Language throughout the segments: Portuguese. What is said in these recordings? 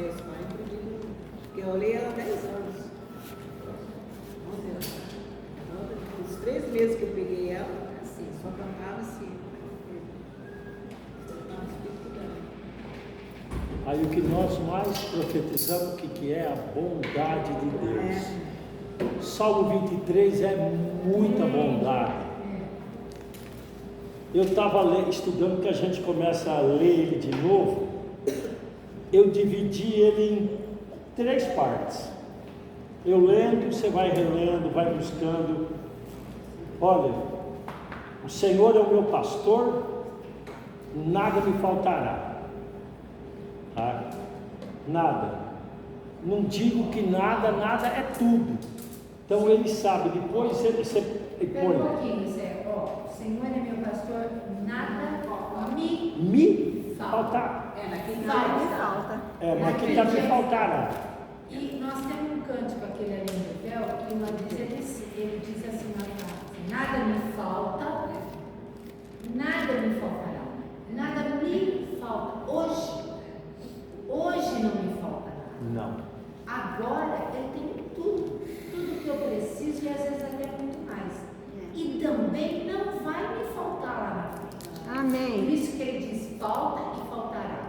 conhece mais, porque eu olhei ela há 10 anos. 11 anos. Então, os 3 meses que eu peguei ela, assim, só cantava assim. Aí o que nós mais profetizamos que é a bondade de Deus. Salmo 23 é muita bondade. Eu estava estudando, que a gente começa a ler ele de novo. Eu dividi ele em 3 partes. Eu lendo, você vai relendo, vai buscando. Olha, o Senhor é o meu pastor, nada me faltará. Tá? Nada. Não digo que nada é tudo. Então ele sabe, depois você põe. Um pouquinho, Zé. Ó, o Senhor é meu pastor, nada me faltar. Naquele Não me falta. Mas que tá me faltará. E nós temos um cântico aquele ali no Betel, que uma vez ele diz assim na frase: nada me falta, nada me faltará, nada me falta. Hoje não me falta nada. Não. Agora eu tenho tudo que eu preciso e às vezes até muito mais. E também não vai me faltar lá na frente. Amém. Por isso que ele diz: falta e faltará.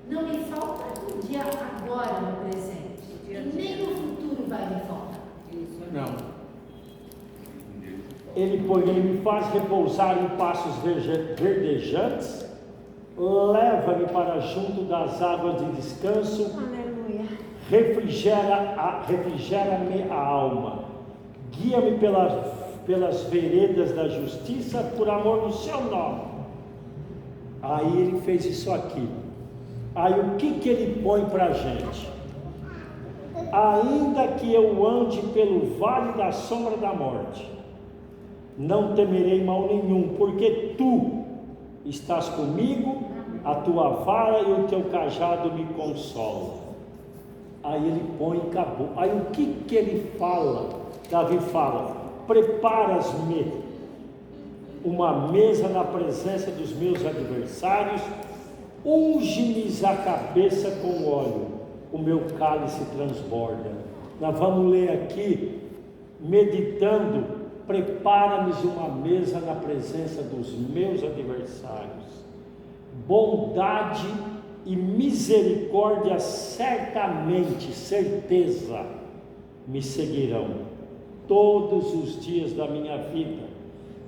Não me falta no dia agora, no presente. E nem no futuro vai me faltar. Não. Ele me faz repousar em pastos verdejantes, leva-me para junto das águas de descanso. Aleluia. Refrigera-me a alma, guia-me pelas veredas da justiça, por amor do seu nome. Aí ele fez isso aqui. Aí o que ele põe para a gente? Ainda que eu ande pelo vale da sombra da morte, não temerei mal nenhum, porque tu estás comigo, a tua vara e o teu cajado me consolam. Aí ele põe e acabou. Aí o que ele fala? Davi fala: preparas-me uma mesa na presença dos meus adversários, unge-me a cabeça com óleo, o meu cálice transborda. Nós vamos ler aqui, meditando: prepara-me uma mesa na presença dos meus adversários. Bondade e misericórdia certamente, certeza, me seguirão todos os dias da minha vida,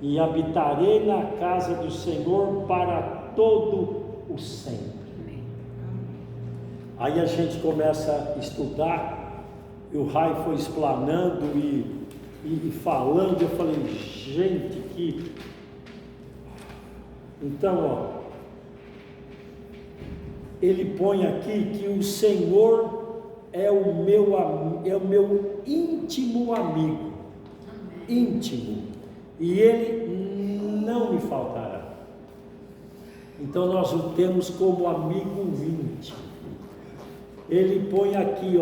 e habitarei na casa do Senhor para todo o sempre. Aí a gente começa a estudar, e o Rai foi explanando e falando. Eu falei: gente, que... Então, ele põe aqui que o Senhor é o meu íntimo amigo, íntimo, e ele não me faltará. Então nós o temos como amigo íntimo. Ele põe aqui,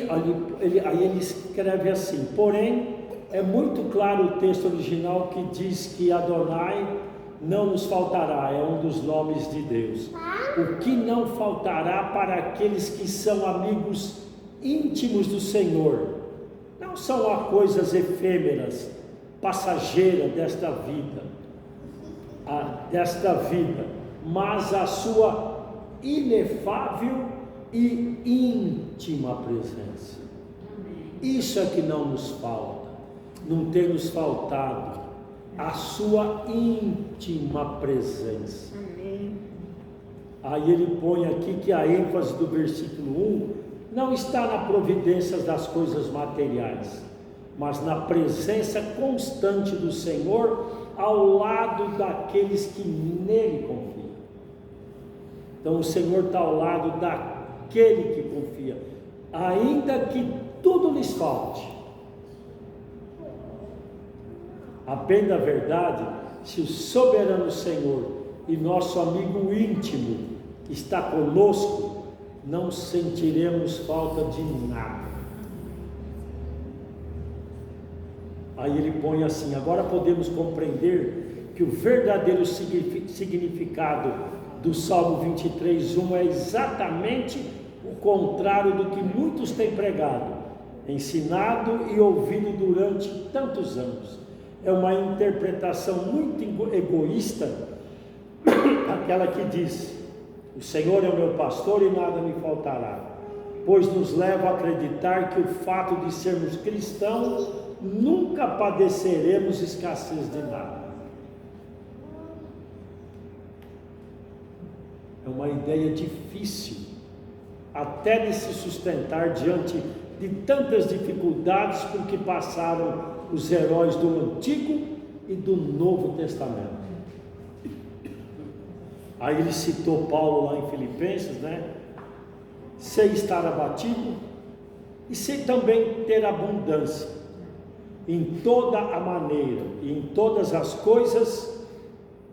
aí ele escreve assim: porém, é muito claro o texto original que diz que Adonai não nos faltará, é um dos nomes de Deus. O que não faltará para aqueles que são amigos íntimos do Senhor. Não são as coisas efêmeras, passageiras desta vida, mas a sua inefável e íntima presença. Isso é que não nos falta, não tem nos faltado, a sua íntima presença. Amém. Aí ele põe aqui que a ênfase do versículo 1 não está na providência das coisas materiais, mas na presença constante do Senhor ao lado daqueles que nele confiam. Então o Senhor está ao lado daquele que confia, ainda que tudo lhes falte. A bem da verdade, se o soberano Senhor e nosso amigo íntimo está conosco, não sentiremos falta de nada. Aí ele põe assim: agora podemos compreender que o verdadeiro significado do Salmo 23:1 é exatamente o contrário do que muitos têm pregado, ensinado e ouvido durante tantos anos. É uma interpretação muito egoísta, aquela que diz: o Senhor é o meu pastor e nada me faltará, pois nos leva a acreditar que o fato de sermos cristãos nunca padeceremos escassez de nada. É uma ideia difícil até de se sustentar diante de tantas dificuldades por que passaram os heróis do Antigo e do Novo Testamento. Aí ele citou Paulo lá em Filipenses, né? Sei estar abatido e sei também ter abundância em toda a maneira e em todas as coisas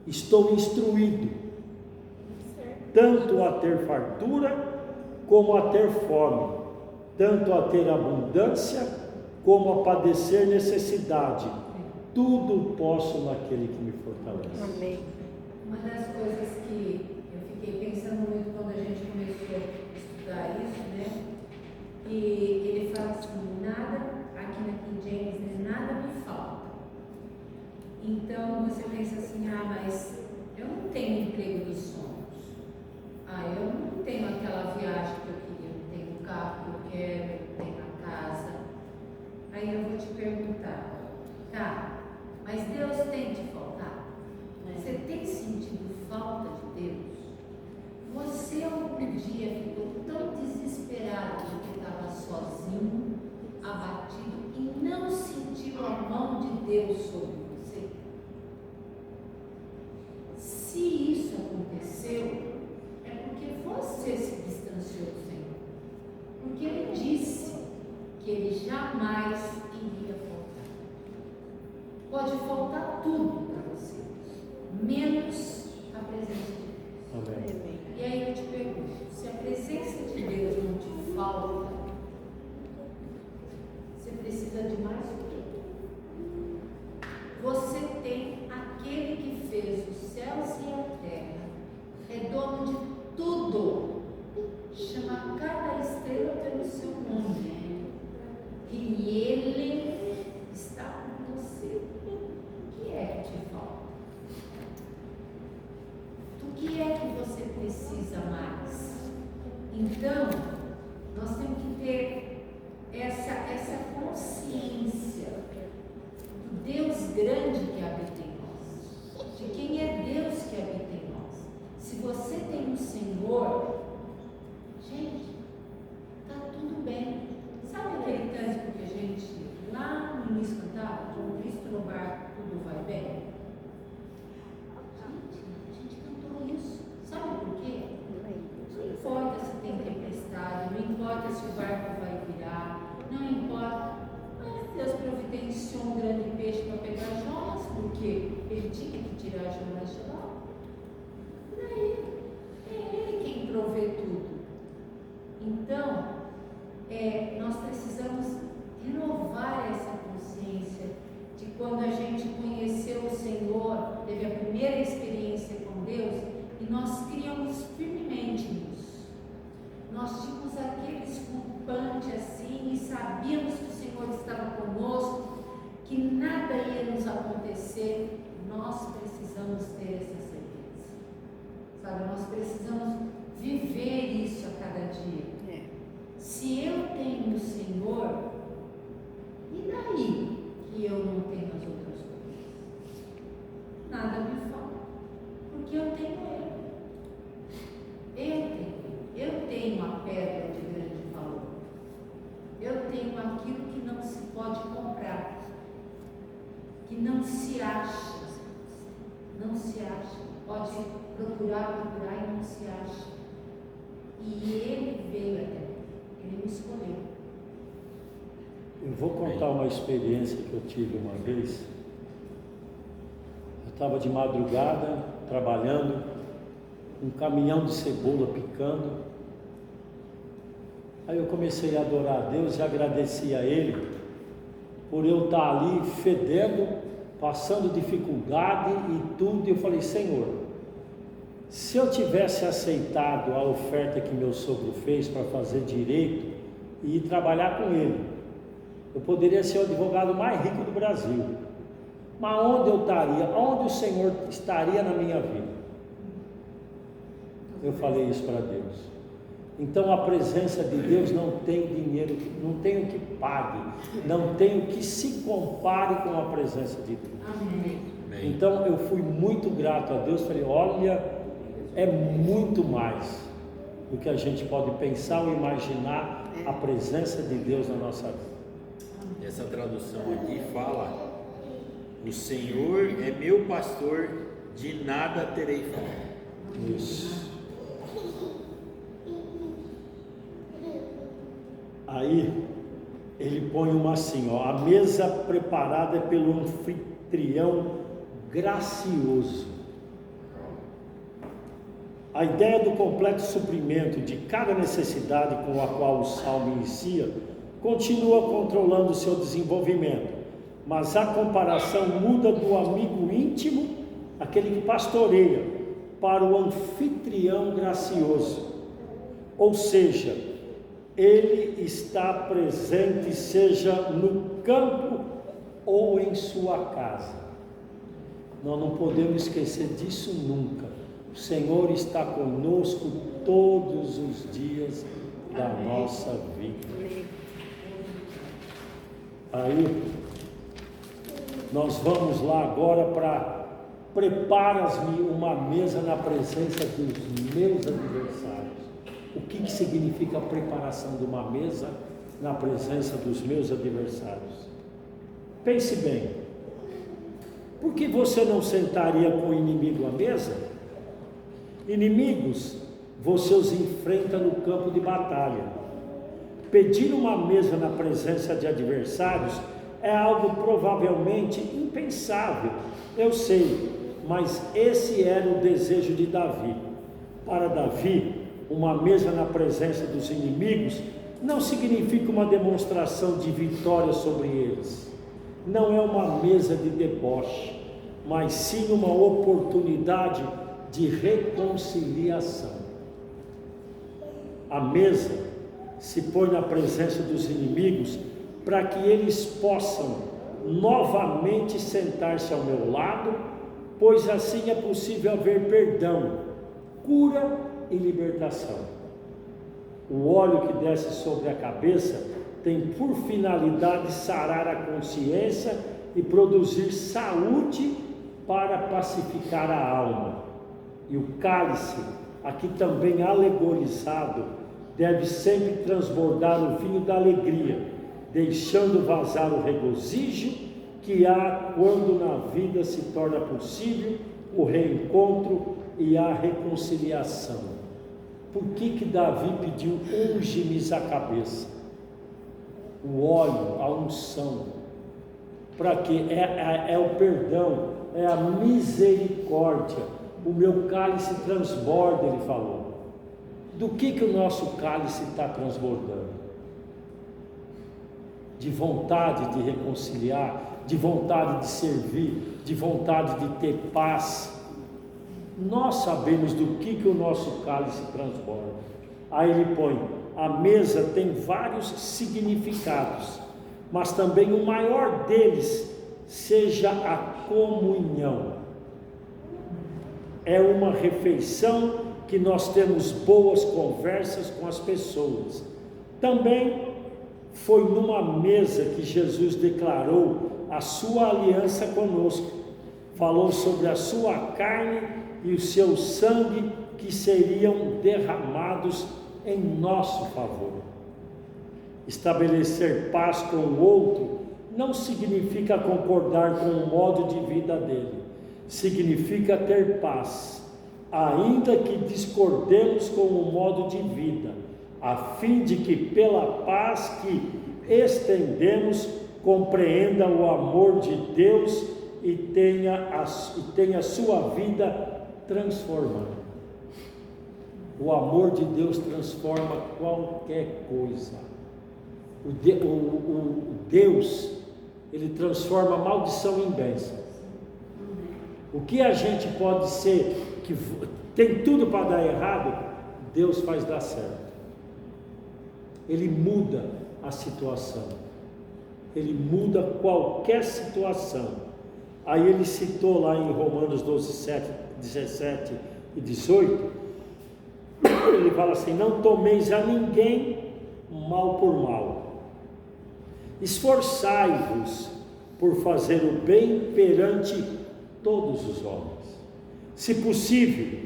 estou instruído, tanto a ter fartura como a ter fome, tanto a ter abundância como a padecer necessidade. Tudo posso naquele que me fortalece. Amém. Uma das coisas que eu fiquei pensando muito quando a gente começou a estudar isso, né? E ele fala assim: nada, aqui na King James, né? Nada me falta. Então você pensa assim: mas eu não tenho emprego dos sonhos. Eu não tenho aquela viagem que eu queria, eu não tenho o carro que eu quero, eu não tenho a casa. Aí eu vou te perguntar: tá, mas Deus tem te faltar? Você tem sentido falta de Deus? Você algum dia ficou tão desesperado porque estava sozinho, abatido e não sentiu a mão de Deus sobre você? Se isso aconteceu, é porque você se distanciou do Senhor. Porque Ele disse que Ele jamais iria faltar. Pode faltar tudo para você, menos a presença de Deus. Amém. E aí eu te pergunto: se a presença de Deus não te falta, você precisa de mais o quê? Você tem aquele que fez os céus e a terra, é dono de tudo, chama cada estrela pelo seu nome, e Ele está com você. O que é que te falta? O que é que você precisa mais? Então, nós temos que ter essa consciência do Deus grande que habita em nós, de quem é Deus que habita em nós. Se você tem um Senhor, gente, está tudo bem. Sabe aquele cântico que a gente lá no início cantava? Com Cristo no barco, tudo vai bem? A gente cantou isso. Sabe por quê? Não importa se tem tempestade, não importa se o barco vai virar, não importa. Mas Deus providenciou um grande peixe para pegar Jonas, porque Ele tinha que tirar Jonas de lá. Daí, é Ele quem provê tudo. Então, nós precisamos renovar essa consciência de quando a gente conheceu o Senhor, teve a primeira experiência com Deus, e nós criamos firmemente nisso. Nós tínhamos aquele desculpante assim, e sabíamos que o Senhor estava conosco, que nada ia nos acontecer. Nós precisamos ter essa certeza, sabe? Nós precisamos viver isso a cada dia. Se eu tenho o Senhor, e daí que eu não tenho as outras coisas? Nada me falta, porque eu tenho Ele. Eu tenho a pedra de grande valor. Eu tenho aquilo que não se pode comprar, que não se acha. Não se acha. Pode procurar e não se acha. E Ele veio até mim. Ele me escolheu. Eu vou contar uma experiência que eu tive uma vez. Eu estava de madrugada trabalhando, um caminhão de cebola picando. Aí eu comecei a adorar a Deus e agradeci a Ele por eu estar ali fedendo, passando dificuldade e tudo. E eu falei: Senhor, Se eu tivesse aceitado a oferta que meu sogro fez para fazer direito e ir trabalhar com ele, eu poderia ser o advogado mais rico do Brasil. Mas onde eu estaria? Onde o Senhor estaria na minha vida? Eu falei isso para Deus. Então a presença de Deus não tem dinheiro, não tem o que pague, não tem o que se compare com a presença de Deus. Amém. Então eu fui muito grato a Deus, falei, olha, é muito mais do que a gente pode pensar ou imaginar a presença de Deus na nossa vida. Essa tradução aqui fala: o Senhor é meu pastor, de nada terei fome. Isso. Aí ele põe uma assim, ó, a mesa preparada pelo anfitrião gracioso. A ideia do completo suprimento de cada necessidade com a qual o salmo inicia continua controlando o seu desenvolvimento, mas a comparação muda do amigo íntimo, aquele que pastoreia, para o anfitrião gracioso. Ou seja, ele está presente, seja no campo ou em sua casa. Nós não podemos esquecer disso nunca. O Senhor está conosco todos os dias da nossa vida. Aí, nós vamos lá agora para preparar-me uma mesa na presença dos meus adversários. O que significa a preparação de uma mesa na presença dos meus adversários? Pense bem. Por que você não sentaria com o inimigo à mesa? Inimigos, você os enfrenta no campo de batalha. Pedir uma mesa na presença de adversários é algo provavelmente impensável, eu sei, mas esse era o desejo de Davi. Para Davi, uma mesa na presença dos inimigos não significa uma demonstração de vitória sobre eles. Não é uma mesa de deboche, mas sim uma oportunidade de reconciliação. A mesa se põe na presença dos inimigos para que eles possam novamente sentar-se ao meu lado, pois assim é possível haver perdão, cura e libertação. O óleo que desce sobre a cabeça tem por finalidade sarar a consciência e produzir saúde para pacificar a alma. E o cálice, aqui também alegorizado, deve sempre transbordar o vinho da alegria, deixando vazar o regozijo que há quando na vida se torna possível o reencontro e a reconciliação. Por que Davi pediu unge-me a cabeça? O óleo, a unção, para que é o perdão, é a misericórdia. O meu cálice transborda, ele falou. Do que o nosso cálice está transbordando? De vontade de reconciliar, de vontade de servir, de vontade de ter paz. Nós sabemos do que o nosso cálice transborda. Aí ele põe, a mesa tem vários significados, mas também o maior deles seja a comunhão. É uma refeição que nós temos boas conversas com as pessoas. Também foi numa mesa que Jesus declarou a sua aliança conosco. Falou sobre a sua carne e o seu sangue que seriam derramados em nosso favor. Estabelecer paz com o outro não significa concordar com o modo de vida dele. Significa ter paz, ainda que discordemos com o modo de vida, a fim de que pela paz que estendemos compreenda o amor de Deus e tenha sua vida transformada. O amor de Deus transforma qualquer coisa. O Deus, ele transforma maldição em bênção. O que a gente pode ser, tem tudo para dar errado, Deus faz dar certo. Ele muda a situação. Ele muda qualquer situação. Aí ele citou lá em Romanos 12, 17 e 18, ele fala assim: não tomeis a ninguém mal por mal. Esforçai-vos por fazer o bem perante todos os homens. Se possível,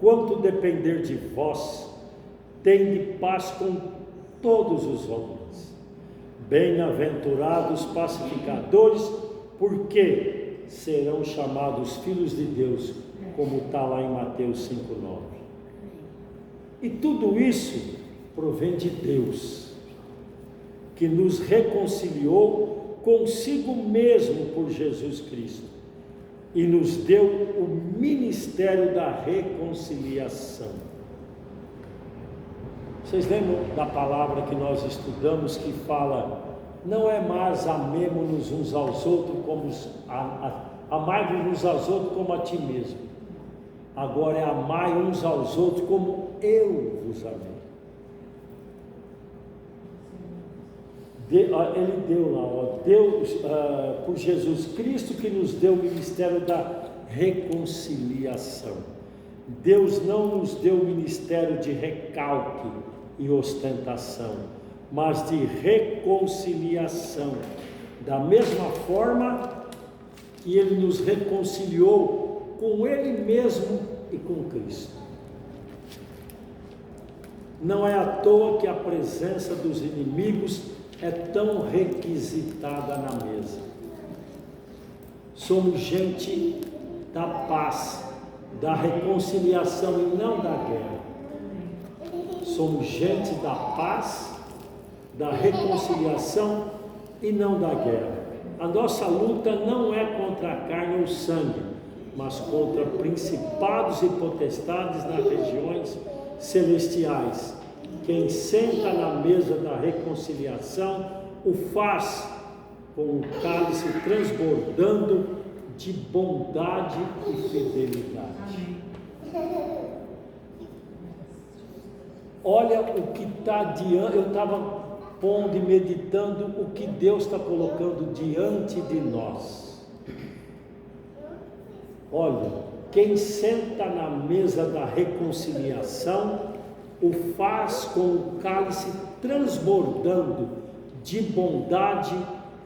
quanto depender de vós, tende paz com todos os homens. Bem-aventurados pacificadores, porque serão chamados filhos de Deus, como está lá em Mateus 5,9. E tudo isso provém de Deus, que nos reconciliou consigo mesmo por Jesus Cristo e nos deu o ministério da reconciliação. Vocês lembram da palavra que nós estudamos que fala: não é mais amemo-nos uns aos outros como amai-vos uns aos outros como a ti mesmo. Agora é amai uns aos outros como eu vos amei. Ele deu lá, Deus, por Jesus Cristo, que nos deu o ministério da reconciliação. Deus não nos deu o ministério de recalque e ostentação, mas de reconciliação. Da mesma forma que Ele nos reconciliou com Ele mesmo e com Cristo. Não é à toa que a presença dos inimigos é tão requisitada na mesa. Somos gente da paz, da reconciliação e não da guerra. Somos gente da paz, da reconciliação e não da guerra. A nossa luta não é contra a carne ou sangue, mas contra principados e potestades nas regiões celestiais. Quem senta na mesa da reconciliação o faz com o cálice transbordando de bondade e fidelidade. Olha o que está diante. Eu estava pondo e meditando o que Deus está colocando diante de nós. Olha, quem senta na mesa da reconciliação o faz com o cálice transbordando de bondade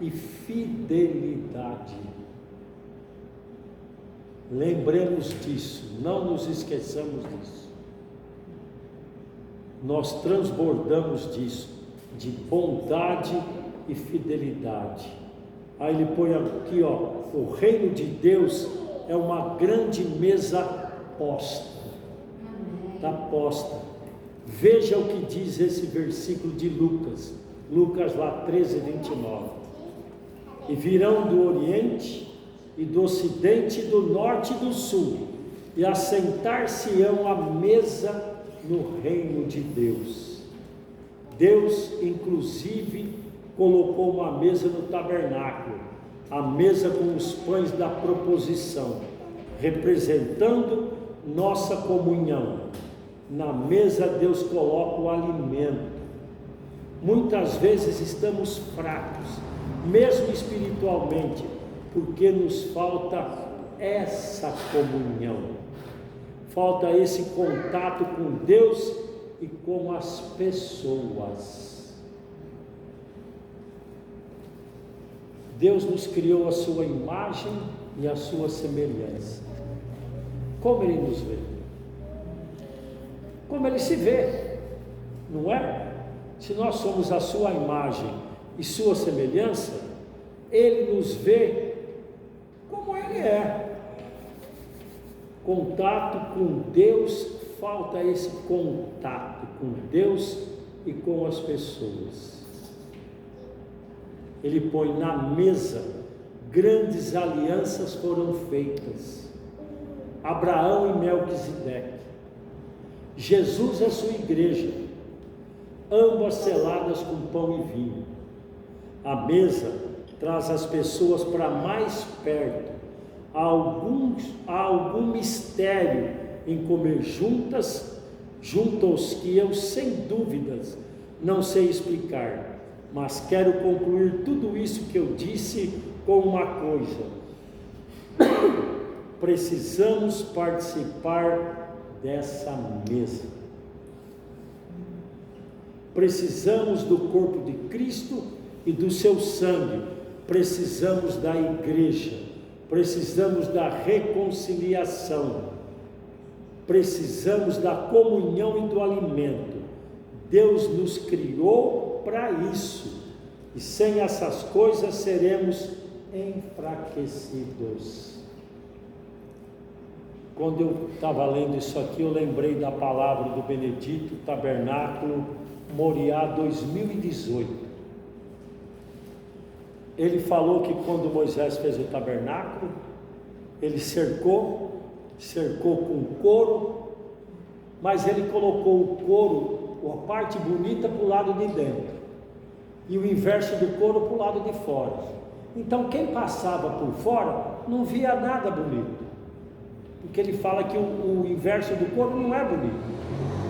e fidelidade. Lembremos disso, não nos esqueçamos disso. Nós transbordamos disso, de bondade e fidelidade. Aí ele põe aqui, ó, o reino de Deus é uma grande mesa posta. Está posta. Veja o que diz esse versículo de Lucas lá 13:29. E virão do Oriente e do Ocidente, do Norte e do Sul, e assentar-se-ão à mesa no reino de Deus. Deus, inclusive, colocou uma mesa no tabernáculo, a mesa com os pães da proposição, representando nossa comunhão. Na mesa Deus coloca o alimento. Muitas vezes estamos fracos, mesmo espiritualmente, porque nos falta essa comunhão, falta esse contato com Deus e com as pessoas. Deus nos criou a sua imagem e a sua semelhança. Como Ele nos vê? Como Ele se vê, não é? Se nós somos a sua imagem e sua semelhança, Ele nos vê como Ele é. Contato com Deus, falta esse contato com Deus e com as pessoas. Ele põe na mesa, grandes alianças foram feitas. Abraão e Melquisedeque. Jesus é sua igreja, ambas seladas com pão e vinho. A mesa traz as pessoas para mais perto. Há algum mistério em comer junto aos que eu, sem dúvidas, não sei explicar, mas quero concluir tudo isso que eu disse com uma coisa: precisamos participar dessa mesa. Precisamos do corpo de Cristo e do seu sangue. Precisamos da igreja. Precisamos da reconciliação. Precisamos da comunhão e do alimento. Deus nos criou para isso. E sem essas coisas seremos enfraquecidos. Quando eu estava lendo isso aqui, eu lembrei da palavra do Benedito, Tabernáculo Moriá 2018. Ele falou que quando Moisés fez o tabernáculo, ele cercou com couro, mas ele colocou o couro, a parte bonita, para o lado de dentro, e o inverso do couro para o lado de fora. Então quem passava por fora não via nada bonito, porque ele fala que o inverso do couro não é bonito.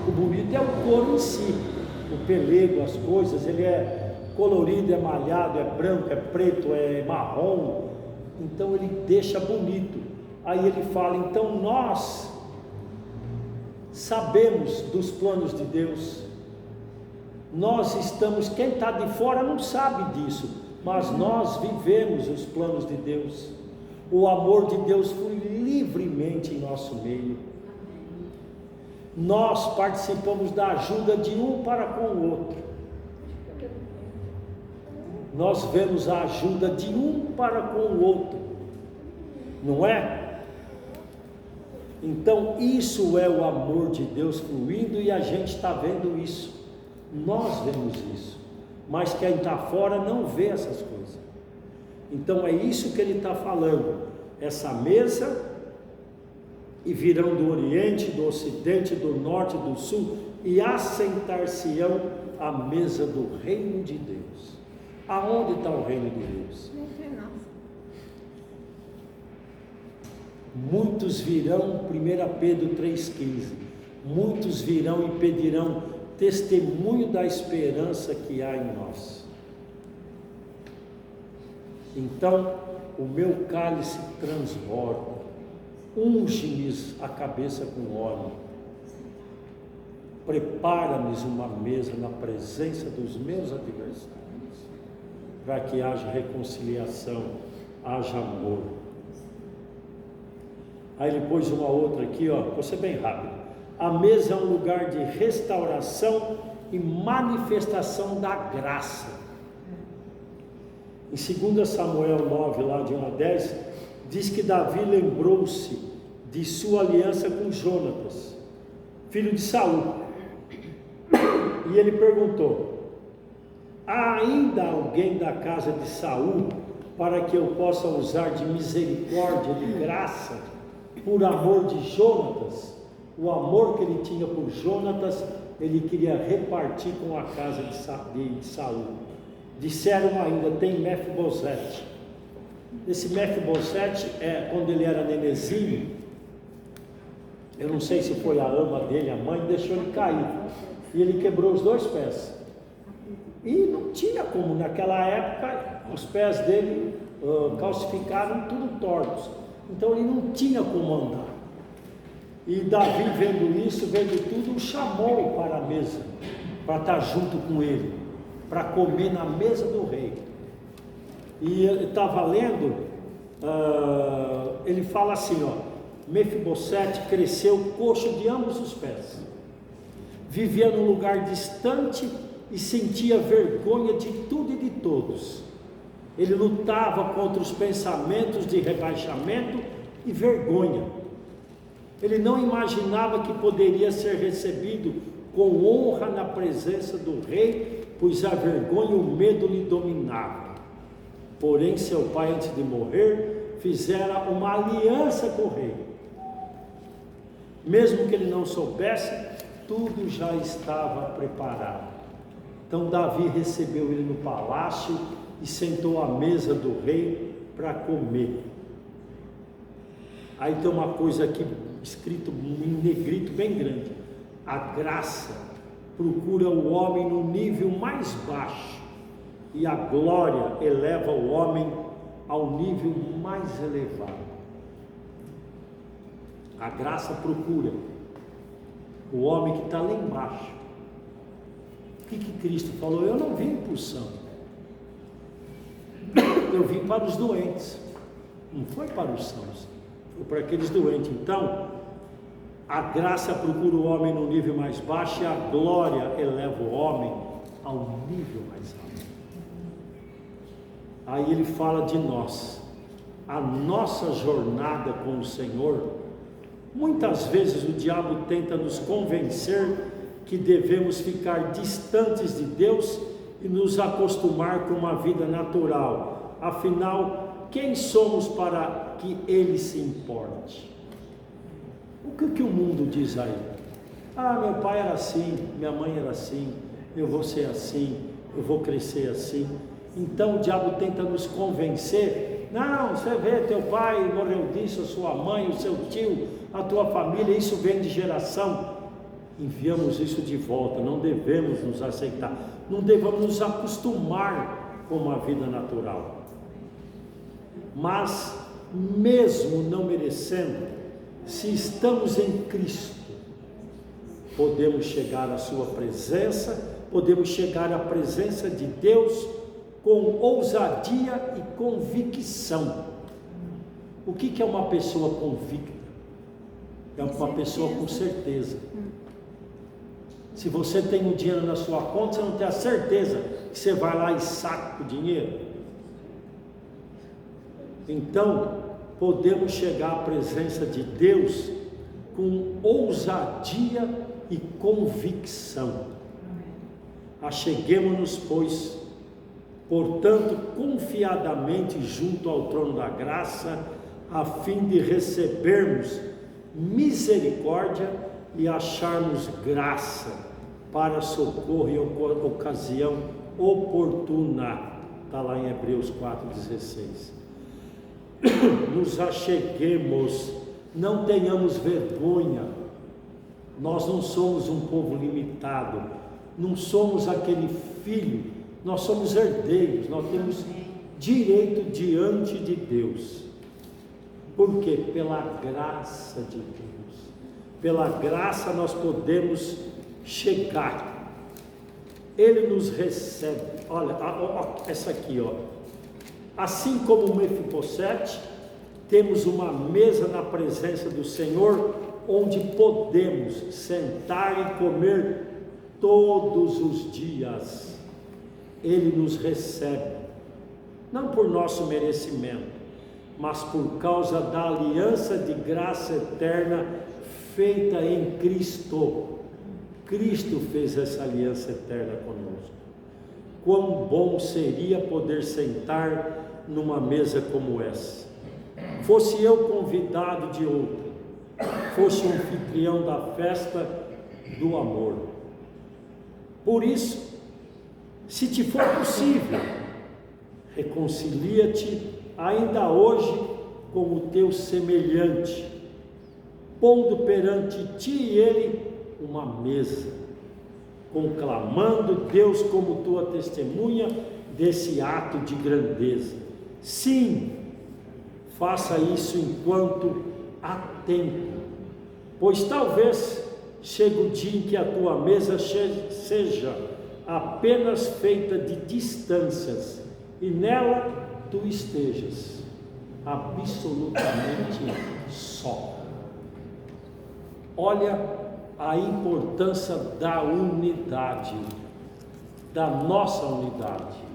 O bonito é o couro em si, o pelego, as coisas, ele é colorido, é malhado, é branco, é preto, é marrom, então ele deixa bonito. Aí ele fala, então nós sabemos dos planos de Deus, nós estamos, quem está de fora não sabe disso, mas nós vivemos os planos de Deus, o amor de Deus flui livremente em nosso meio, nós participamos da ajuda de um para com o outro, nós vemos a ajuda de um para com o outro, não é? Então isso é o amor de Deus fluindo e a gente está vendo isso, nós vemos isso, mas quem está fora não vê essas coisas. Então é isso que ele está falando, essa mesa, e virão do Oriente, do Ocidente, do Norte, do Sul, e assentar-se-ão à mesa do reino de Deus. Aonde está o reino de Deus? Muitos virão, 1 Pedro 3,15, muitos virão e pedirão testemunho da esperança que há em nós. Então, o meu cálice transborda, unge-me a cabeça com óleo, prepara-me uma mesa na presença dos meus adversários, para que haja reconciliação, haja amor. Aí ele pôs uma outra aqui, ó, vou ser bem rápido. A mesa é um lugar de restauração e manifestação da graça. Em 2 Samuel 9, lá de 1 a 10, diz que Davi lembrou-se de sua aliança com Jonatas, filho de Saul, e ele perguntou: há ainda alguém da casa de Saul para que eu possa usar de misericórdia, de graça, por amor de Jonatas? O amor que ele tinha por Jonatas, ele queria repartir com a casa de Saul. Disseram ainda, tem Mefibosete. Esse Mefibosete, quando ele era nenezinho, eu não sei se foi a ama dele, a mãe, deixou ele cair, e ele quebrou os 2 pés, e não tinha como, naquela época, os pés dele calcificaram tudo tortos, então ele não tinha como andar, e Davi, vendo isso, vendo tudo, o chamou para a mesa, para estar junto com ele, para comer na mesa do rei. E estava lendo, ele fala assim, ó: Mefibosete cresceu coxo de ambos os pés, vivia num lugar distante e sentia vergonha de tudo e de todos. Ele lutava contra os pensamentos de rebaixamento e vergonha. Ele não imaginava que poderia ser recebido com honra na presença do rei, pois a vergonha e o medo lhe dominavam. Porém, seu pai, antes de morrer, fizera uma aliança com o rei. Mesmo que ele não soubesse, tudo já estava preparado. Então Davi recebeu ele no palácio e sentou à mesa do rei para comer. Aí tem uma coisa aqui escrito em negrito bem grande: a graça procura o homem no nível mais baixo e a glória eleva o homem ao nível mais elevado. A graça procura o homem que está lá embaixo. O que Cristo falou? Eu não vim por são, eu vim para os doentes, não foi para os sãos, foi para aqueles doentes. Então, a graça procura o homem no nível mais baixo e a glória eleva o homem ao nível mais alto. Aí ele fala de nós, a nossa jornada com o Senhor. Muitas vezes o diabo tenta nos convencer que devemos ficar distantes de Deus e nos acostumar com uma vida natural. Afinal, quem somos para que Ele se importe? O que o mundo diz aí? Ah, meu pai era assim, minha mãe era assim, eu vou ser assim, eu vou crescer assim. Então o diabo tenta nos convencer. Não, você vê, teu pai morreu disso, a sua mãe, o seu tio, a tua família, isso vem de geração. Enviamos isso de volta. Não devemos nos aceitar, não devemos nos acostumar com uma vida natural. Mas mesmo não merecendo, se estamos em Cristo, podemos chegar à sua presença, podemos chegar à presença de Deus com ousadia e convicção. O que é uma pessoa convicta? É uma pessoa com certeza. Se você tem um dinheiro na sua conta, você não tem a certeza que você vai lá e saca o dinheiro. Então, podemos chegar à presença de Deus com ousadia e convicção. Acheguemo-nos, pois, portanto, confiadamente junto ao trono da graça, a fim de recebermos misericórdia e acharmos graça para socorro e ocasião oportuna. Está lá em Hebreus 4,16. Nos acheguemos, não tenhamos vergonha. Nós não somos um povo limitado, não somos aquele filho, nós somos herdeiros, nós temos direito diante de Deus. Por quê? Pela graça de Deus. Pela graça nós podemos chegar. Ele nos recebe. Olha, essa aqui, ó. Assim como Mefibosete, temos uma mesa na presença do Senhor, onde podemos sentar e comer todos os dias. Ele nos recebe, não por nosso merecimento, mas por causa da aliança de graça eterna feita em Cristo. Cristo fez essa aliança eterna conosco. Quão bom seria poder sentar numa mesa como essa. Fosse eu convidado de outra, fosse um anfitrião da festa do amor. Por isso, se te for possível, reconcilia-te ainda hoje com o teu semelhante, pondo perante ti e ele uma mesa, conclamando Deus como tua testemunha desse ato de grandeza. Sim, faça isso enquanto há tempo, pois talvez chegue o dia em que a tua mesa seja apenas feita de distâncias e nela tu estejas absolutamente só. Olha a importância da unidade, da nossa unidade.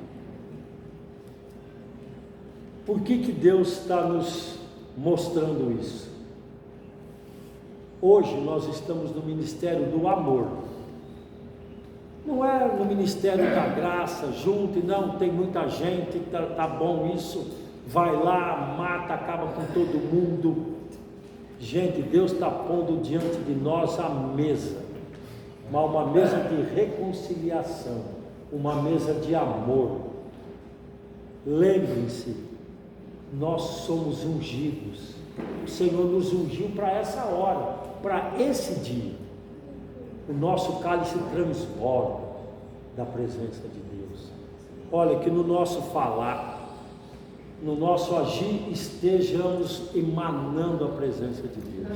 Por que Deus está nos mostrando isso? Hoje nós estamos no ministério do amor. Não é no ministério da graça, junto, e não, tem muita gente, tá bom isso, vai lá, mata, acaba com todo mundo. Gente, Deus está pondo diante de nós a mesa, uma mesa de reconciliação, uma mesa de amor. Lembrem-se, Nós somos ungidos. O Senhor nos ungiu para essa hora, para esse dia. O nosso cálice transborda da presença de Deus. Olha, que no nosso falar, no nosso agir, estejamos emanando a presença de Deus,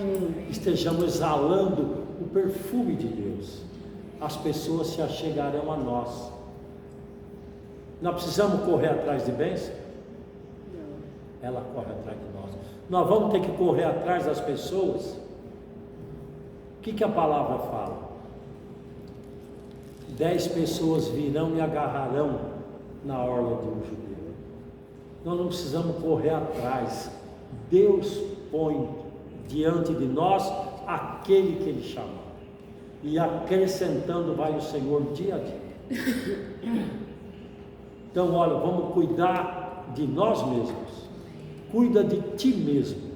estejamos exalando o perfume de Deus. As pessoas se achegarão a nós. Nós precisamos correr atrás de bênção? Ela corre atrás de nós. Nós vamos ter que correr atrás das pessoas. O que a palavra fala? 10 pessoas virão e agarrarão na orla de um judeu. Nós não precisamos correr atrás. Deus põe diante de nós aquele que Ele chamou. E acrescentando vai o Senhor dia a dia. Então, olha, vamos cuidar de nós mesmos. Cuida de ti mesmo.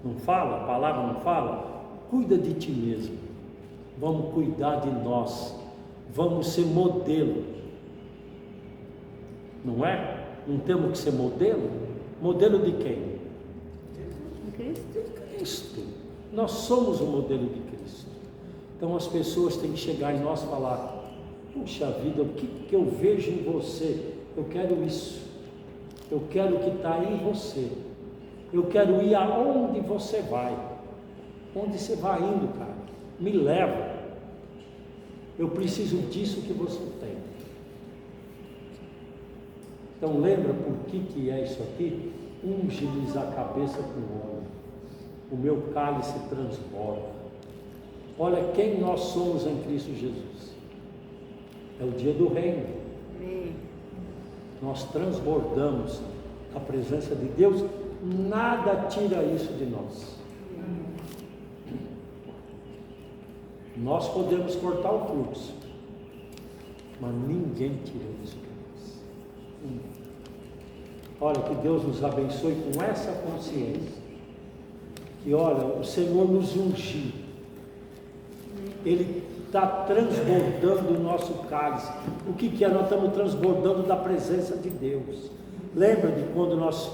Não fala? A palavra não fala? Cuida de ti mesmo. Vamos cuidar de nós. Vamos ser modelo. Não é? Não temos que ser modelo? Modelo de quem? De Cristo. Nós somos o modelo de Cristo. Então as pessoas têm que chegar em nós e falar: puxa vida, o que eu vejo em você? Eu quero isso. Eu quero o que está em você. Eu quero ir aonde você vai. Onde você vai indo, cara? Me leva. Eu preciso disso que você tem. Então lembra por que é isso aqui? Unge-lhes a cabeça com óleo. O meu cálice transborda. Olha quem nós somos em Cristo Jesus. É o dia do reino. Nós transbordamos a presença de Deus. Nada tira isso de nós. Nós podemos cortar o fluxo, mas ninguém tira isso de nós. Olha, que Deus nos abençoe com essa consciência. Que olha, o Senhor nos ungiu. Ele está transbordando o nosso cálice. O que é? Nós estamos transbordando da presença de Deus. Lembra de quando nós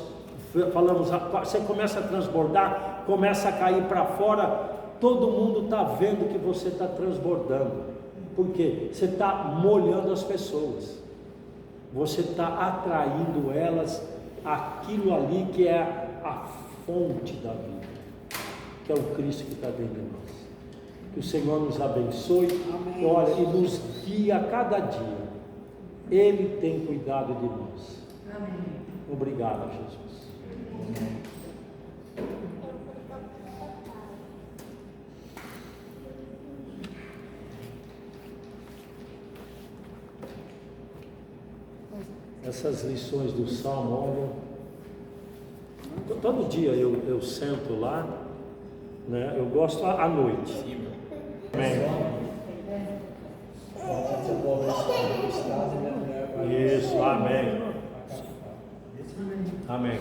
falamos, você começa a transbordar, começa a cair para fora, todo mundo está vendo que você está transbordando. Por quê? Você está molhando as pessoas. Você está atraindo elas aquilo ali que é a fonte da vida, que é o Cristo que está dentro de nós. Que o Senhor nos abençoe. Amém. Olha, e nos guia a cada dia. Ele tem cuidado de nós. Amém. Obrigado, Jesus. Amém. Essas lições do Salmo, olha, todo dia eu sento lá, né? Eu gosto à noite. Amém. Isso, amém. Amém.